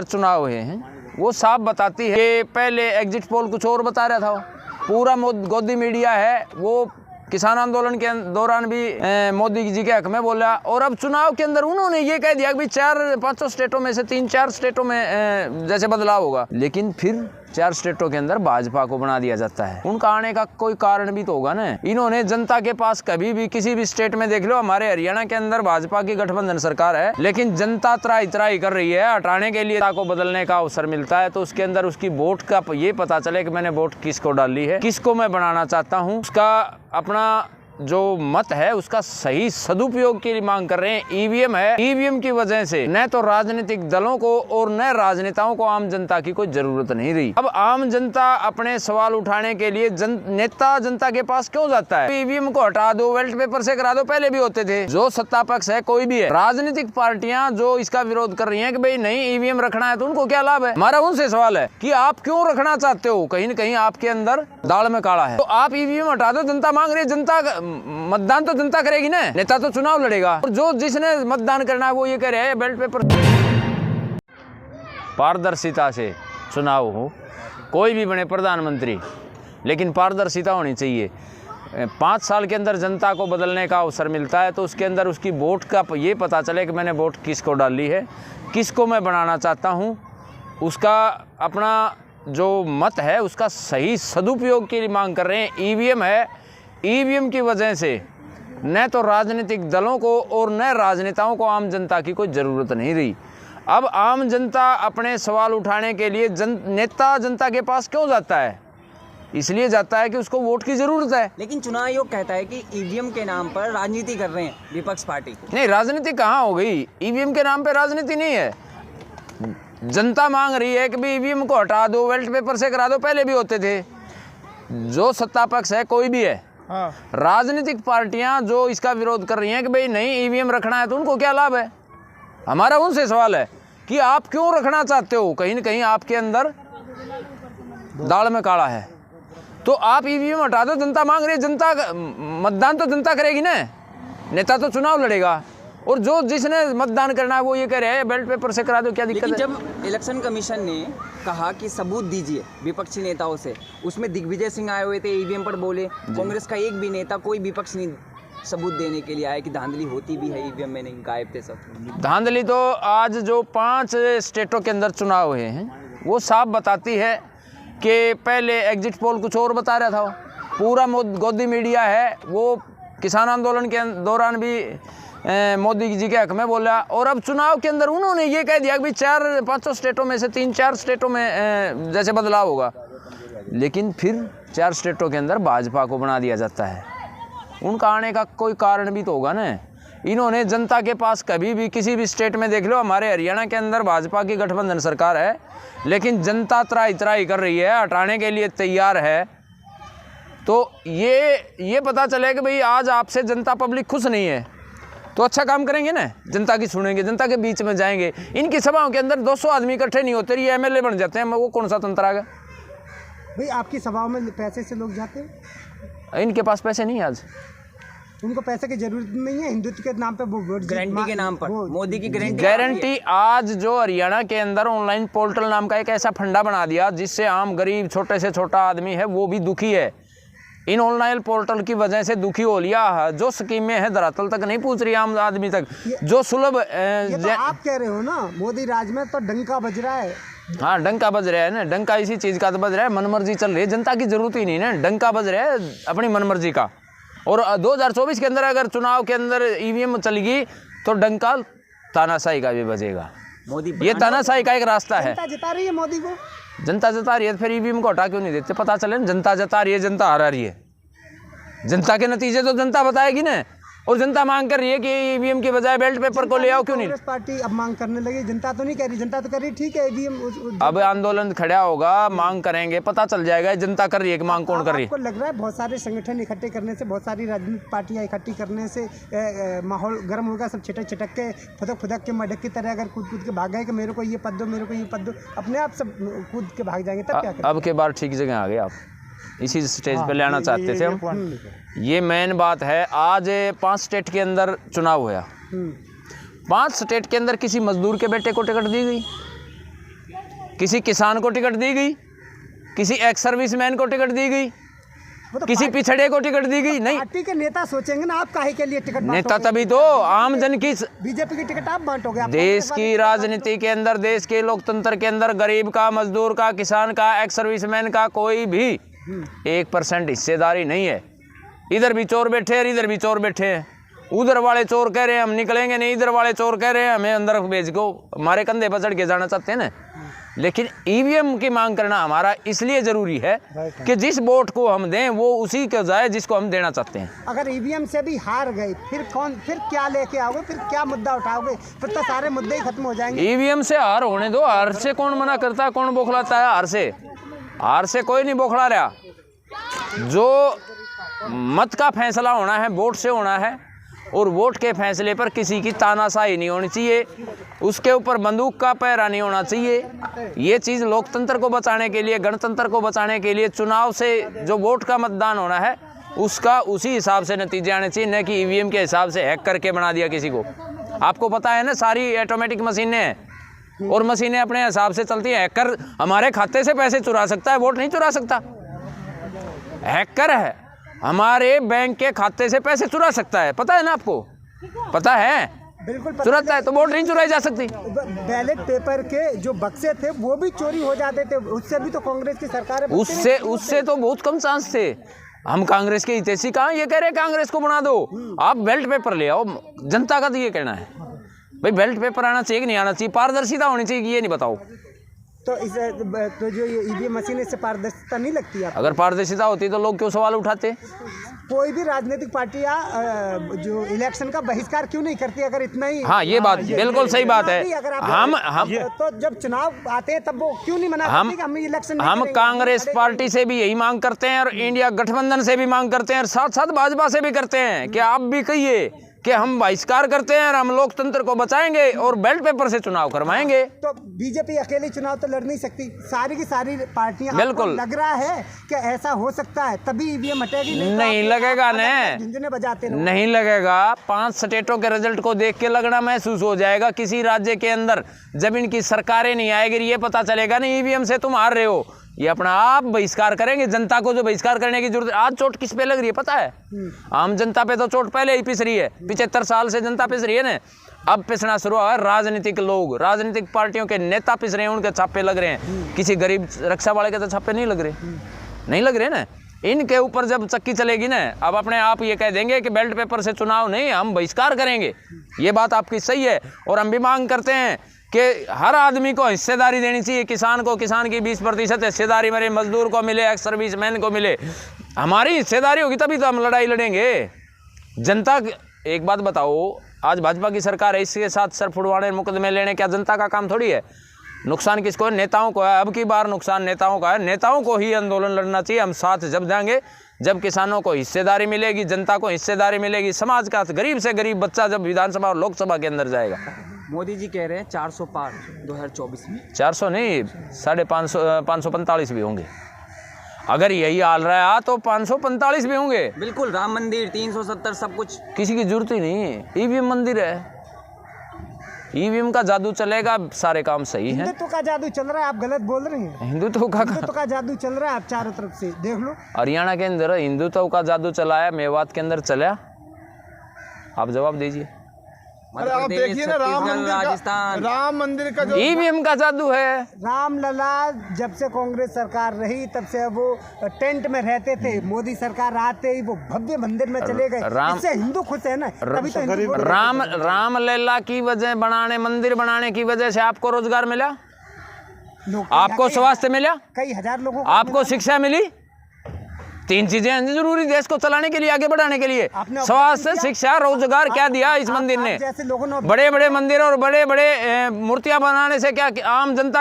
चुनाव हुए हैं वो साफ बताती है कि पहले एग्जिट पोल कुछ और बता रहा था। पूरा गोदी मीडिया है वो किसान आंदोलन के दौरान भी मोदी जी के हक में बोला, और अब चुनाव के अंदर उन्होंने ये कह दिया कि भाई 4-5 स्टेटों में से 3-4 स्टेटों में जैसे बदलाव होगा, लेकिन फिर 4 स्टेटों के अंदर भाजपा को बना दिया जाता है। उनका आने का कोई कारण भी तो होगा ना। इन्होंने जनता के पास कभी भी किसी भी स्टेट में देख लो, हमारे हरियाणा के अंदर भाजपा की गठबंधन सरकार है, लेकिन जनता त्राही त्राही कर रही है हटाने के लिए। को बदलने का अवसर मिलता है तो उसके अंदर उसकी वोट का ये पता चले कि मैंने वोट किसको डाली है, किसको मैं बनाना चाहता हूँ, उसका अपना जो मत है उसका सही सदुपयोग के लिए मांग कर रहे हैं। ईवीएम है, ईवीएम की वजह से न तो राजनीतिक दलों को और न राजनेताओं को आम जनता की कोई जरूरत नहीं रही। अब आम जनता अपने सवाल उठाने के लिए नेता जनता के पास क्यों जाता है? ईवीएम को हटा दो, बैलेट पेपर से करा दो, पहले भी होते थे। जो सत्ता पक्ष है कोई भी है, राजनीतिक पार्टियां जो इसका विरोध कर रही है कि भाई नहीं ईवीएम रखना है, तो उनको क्या लाभ है? हमारा उनसे सवाल है कि आप क्यों रखना चाहते हो? कहीं न कहीं आपके अंदर दाल में काला है। तो आप ईवीएम हटा दो, जनता मांग रही है, जनता मतदान तो जनता करेगी ना, नेता तो चुनाव लड़ेगा। और जो जिसने मतदान करना है वो ये कह रहे हैं बैलेट पेपर। पारदर्शिता से चुनाव हो, कोई भी बने प्रधानमंत्री, लेकिन पारदर्शिता होनी चाहिए। 5 साल के अंदर जनता को बदलने का अवसर मिलता है तो उसके अंदर उसकी वोट का ये पता चले कि मैंने वोट किसको डाली है, किसको मैं बनाना चाहता हूँ, उसका अपना जो मत है उसका सही सदुपयोग के लिए मांग कर रहे हैं। ईवीएम है, ईवीएम की वजह से न तो राजनीतिक दलों को और न राजनेताओं को आम जनता की कोई ज़रूरत नहीं रही। अब आम जनता अपने सवाल उठाने के लिए नेता जनता के पास क्यों जाता है? इसलिए जाता है कि उसको वोट की ज़रूरत है। लेकिन चुनाव आयोग कहता है कि ईवीएम के नाम पर राजनीति कर रहे हैं विपक्ष पार्टी। नहीं, राजनीति कहाँ हो गई? ईवीएम के नाम पर राजनीति नहीं है। जनता मांग रही है कि भाई ईवीएम को हटा दो, बैलेट पेपर से करा दो, पहले भी होते थे। जो सत्ता पक्ष है कोई भी है, राजनीतिक पार्टियां जो इसका विरोध कर रही हैं कि भाई नहीं ईवीएम रखना है, तो उनको क्या लाभ है? हमारा उनसे सवाल है कि आप क्यों रखना चाहते हो? कहीं न कहीं आपके अंदर दाल में काला है। तो आप ईवीएम हटा दो, जनता मांग रही है, जनता मतदान तो जनता करेगी ना, नेता तो चुनाव लड़ेगा। और जो जिसने मतदान करना है वो ये कह रहे हैं बैलेट पेपर से करा दो, क्या दिक्कत है? जब इलेक्शन कमीशन ने कहा कि सबूत दीजिए विपक्षी नेताओं से, उसमें दिग्विजय सिंह आए हुए थे, ईवीएम पर बोले। कांग्रेस का एक भी नेता, कोई विपक्ष नहीं सबूत देने के लिए आया कि धांधली होती भी है ईवीएम में, नहीं, गायब थे सब। धांधली तो आज जो 5 स्टेटों के अंदर चुनाव हुए हैं वो साफ बताती है कि पहले एग्जिट पोल कुछ और बता रहा था। पूरा गोदी मीडिया है वो किसान आंदोलन के दौरान भी मोदी जी के हक में बोला, और अब चुनाव के अंदर उन्होंने ये कह दिया कि भाई 4-5 स्टेटों में से 3-4 स्टेटों में जैसे बदलाव होगा, लेकिन फिर 4 स्टेटों के अंदर भाजपा को बना दिया जाता है। उनका आने का कोई कारण भी तो होगा ना। इन्होंने जनता के पास कभी भी किसी भी स्टेट में देख लो, हमारे हरियाणा के अंदर भाजपा की गठबंधन सरकार है, लेकिन जनता त्राही त्राही कर रही है, हटाने के लिए तैयार है। तो ये पता चले कि भाई आज आपसे जनता पब्लिक खुश नहीं है, तो अच्छा काम करेंगे ना, जनता की सुनेंगे, जनता के बीच में जाएंगे। इनकी सभाओं के अंदर 200 आदमी इकट्ठे नहीं होते, ये एमएलए बन जाते हैं। वो कौन सा तंत्र आ गया भाई? आपकी सभाओं में पैसे से लोग जाते हैं? इनके पास पैसे नहीं है आज, उनको पैसे की जरूरत नहीं है। हिंदुत्व के नाम पे वो गारंटी के नाम पर मोदी की गारंटी। आज जो हरियाणा के अंदर ऑनलाइन पोर्टल नाम का एक ऐसा फंडा बना दिया जिससे आम गरीब छोटे से छोटा आदमी है वो भी दुखी है। इन ऑनलाइन पोर्टल की वजह से दुखी हो लिया। जो स्कीमें हैं धरातल तक नहीं पहुंच रही आम आदमी तक, जो सुलभ तो आप कह रहे हो ना मोदी राज में तो डंका बज रहा है। हाँ, डंका बज रहा है ना, डंका इसी चीज़ का तो बज रहा है, मनमर्जी चल रही है, जनता की जरूरत ही नहीं ना, डंका बज रहा है अपनी मनमर्जी का। और 2024 के अंदर अगर चुनाव के अंदर ईवीएम चलेगी तो डंका तानाशाही का भी बजेगा। मोदी ये तानाशाही का एक रास्ता है। जनता जता रही है मोदी को, जनता जता रही है, फिर ईवीएम को हटा क्यों नहीं देते? पता चले जनता जता रही है, जनता हारा रही है, जनता के नतीजे तो जनता बताएगी ना। और जनता मांग कर रही है कि ईवीएम की बजाय बेल्ट पेपर को ले आओ, क्यों नहीं? कांग्रेस पार्टी अब मांग करने लगी, जनता तो नहीं कह रही, जनता तो कह रही ठीक है ईवीएम। अब आंदोलन खड़ा होगा, मांग करेंगे, पता चल जाएगा जनता कर रही है कि मांग कौन कर रही है। आपको लग रहा है बहुत सारे संगठन इकट्ठे करने से, बहुत सारी राजनीतिक पार्टियां इकट्ठी करने से माहौल गर्म होगा, सब छिटक के फुदक के मडक की तरह अगर कूद के भाग गए कि मेरे को ये पद दो, मेरे को ये पद दो, अपने आप सब कूद के भाग जाएंगे, तब क्या करें? अब के बार ठीक जगह आ गए आप, इसी स्टेज पे ले आना चाहते थे हम। ये मेन बात है। आज 5 स्टेट के अंदर चुनाव हुआ, 5 स्टेट के अंदर किसी मजदूर के बेटे को टिकट दी गई? किसी किसान को टिकट दी गई, किसी एक्स सर्विसमैन को टिकट दी गई, वो तो किसी पिछड़े को टिकट दी गई? नहीं, पार्टी के नेता सोचेंगे ना, आप काहे के लिए टिकट नेता तभी तो आम जन की बीजेपी की टिकट आप बांटोगे। आप देश की राजनीति के अंदर, देश के लोकतंत्र के अंदर गरीब का, मजदूर का, किसान का, एक्स सर्विसमैन का कोई भी 1% हिस्सेदारी नहीं है। इधर भी चोर बैठे हैं, इधर भी चोर बैठे हैं। उधर वाले चोर कह रहे हैं हम निकलेंगे नहीं, इधर वाले चोर कह रहे हैं हमें अंदर भेज को, हमारे कंधे पर चढ़ के जाना चाहते हैं ना। लेकिन ईवीएम की मांग करना हमारा इसलिए जरूरी है कि जिस वोट को हम दें वो उसी को जाए जिसको हम देना चाहते हैं। अगर ईवीएम से भी हार गए फिर क्या लेके आओगे, फिर क्या मुद्दा उठाओगे? फिर तो सारे मुद्दे ही खत्म हो जाएंगे। ईवीएम से हार होने दो, हार से कौन मना करता है, कौन बौखलाता है? हार से कोई नहीं बौखला रहा। जो मत का फैसला होना है वोट से होना है, और वोट के फैसले पर किसी की तानाशाही नहीं होनी चाहिए, उसके ऊपर बंदूक का पहरा नहीं होना चाहिए। ये चीज़ लोकतंत्र को बचाने के लिए, गणतंत्र को बचाने के लिए चुनाव से जो वोट का मतदान होना है उसका उसी हिसाब से नतीजे आने चाहिए, न कि ईवीएम के हिसाब से हैक करके बना दिया किसी को। आपको पता है ना, सारी ऑटोमेटिक मशीनें हैं और मशीनें अपने हिसाब से चलती हैं। हैकर हमारे खाते से पैसे चुरा सकता है, वोट नहीं चुरा सकता। हैकर है हमारे बैंक के खाते से पैसे चुरा सकता है, पता है ना आपको? पता है, बिल्कुल चुराता है तो वोट नहीं चुराई जा सकती। बैलेट पेपर के जो बक्से थे वो भी चोरी हो जाते थे, उससे भी तो कांग्रेस की सरकार उससे तो बहुत कम चांस थे। हम कांग्रेस के हितैषी कहाँ ये कह रहे कांग्रेस को बना दो, आप बेल्ट पेपर ले आओ। जनता का तो ये कहना है भाई बेल्ट पेपर आना चाहिए कि नहीं आना चाहिए, पारदर्शिता होनी चाहिए कि ये नहीं बताओ। तो जो ये ईवीएम मशीन इससे पारदर्शिता नहीं लगती है? अगर पारदर्शिता होती तो लोग क्यों सवाल उठाते? कोई भी राजनीतिक पार्टियां जो इलेक्शन का बहिष्कार क्यों नहीं करती अगर इतना ही? हाँ, ये बात बिल्कुल सही बात है। हम तो जब चुनाव आते हैं तब वो क्यों नहीं मना करती कि हम इलेक्शन हम कांग्रेस पार्टी से भी यही मांग करते हैं और इंडिया गठबंधन से भी मांग करते हैं और साथ साथ भाजपा से भी करते हैं कि आप भी कहिए कि हम बहिष्कार करते हैं और हम लोकतंत्र को बचाएंगे और बैलेट पेपर से चुनाव करवाएंगे। तो बीजेपी अकेली चुनाव तो लड़ नहीं सकती, सारी की सारी पार्टियां। बिल्कुल लग रहा है कि ऐसा हो सकता है तभी ईवीएम हटेगी, नहीं लगेगा न, झुंझुने बजाते नहीं लगेगा। 5 स्टेटों के रिजल्ट को देख के लगना महसूस हो जाएगा। किसी राज्य के अंदर जब इनकी सरकारें नहीं आएगी ये पता चलेगा नहीं ईवीएम से तुम हार रहे हो, ये अपना आप बहिष्कार करेंगे। जनता को जो बहिष्कार करने की जरूरत, आज चोट किस पे लग रही है पता है? आम जनता पे तो चोट पहले ही पिस रही है, 75 साल से जनता पिस रही है ना, अब पिसना शुरू हुआ है। राजनीतिक लोग, राजनीतिक पार्टियों के नेता पिस रहे हैं, उनके छापे लग रहे हैं। किसी गरीब रक्षा वाले के तो छापे नहीं लग रहे, नहीं लग रहे ना। इनके ऊपर जब चक्की चलेगी ना, अब अपने आप ये कह देंगे कि बैलेट पेपर से चुनाव नहीं, हम बहिष्कार करेंगे। ये बात आपकी सही है और हम भी मांग करते हैं कि हर आदमी को हिस्सेदारी देनी चाहिए। किसान को किसान की 20% हिस्सेदारी मेरे, मजदूर को मिले, एक्स सर्विसमैन को मिले। हमारी हिस्सेदारी होगी तभी तो हम लड़ाई लड़ेंगे। जनता, एक बात बताओ, आज भाजपा की सरकार है, इसके साथ सर फुड़वाने मुकदमे लेने क्या जनता का काम थोड़ी है? नुकसान किसको है? नेताओं को है। अब की बार नुकसान नेताओं का है, नेताओं को ही आंदोलन लड़ना चाहिए। हम साथ जब देंगे, जब किसानों को हिस्सेदारी मिलेगी, जनता को हिस्सेदारी मिलेगी, समाज का गरीब से गरीब बच्चा जब विधानसभा और लोकसभा के अंदर जाएगा। मोदी जी कह रहे हैं 400 पार 2024 में। 400 नहीं, 550, 545 भी होंगे। अगर यही हाल रहा तो 545 भी होंगे। बिल्कुल, राम मंदिर 370 सब कुछ, किसी की जरूरत ही नहीं है। ईवीएम मंदिर है, ईवीएम का जादू चलेगा, सारे काम सही है। हिंदुत्व का जादू चल रहा है, आप गलत बोल रहे हैं। हिंदुत्व का जादू चल रहा है, आप चारों तरफ से देख लो। हरियाणा के अंदर हिंदुत्व का जादू चला है, मेवात के अंदर चला। आप जवाब दीजिए। अरे आप देखिए ना, राम मंदिर का जो ईवीएम का जादू है। रामलला जब से कांग्रेस सरकार रही तब से वो टेंट में रहते थे, मोदी सरकार आते ही वो भव्य मंदिर में चले गए। इससे हिंदू खुश है ना, तभी तो हिंदू रामलला की वजह बनाने, मंदिर बनाने की वजह से आपको रोजगार मिला, आपको स्वास्थ्य मिला, कई हजार लोगों को आपको शिक्षा मिली। 3 चीजें हैं जरूरी देश को चलाने के लिए, आगे बढ़ाने के लिए। स्वास्थ्य, शिक्षा, रोजगार। क्या दिया इस मंदिर ने? बड़े बड़े मंदिर और बड़े बड़े मूर्तियां बनाने से क्या आम जनता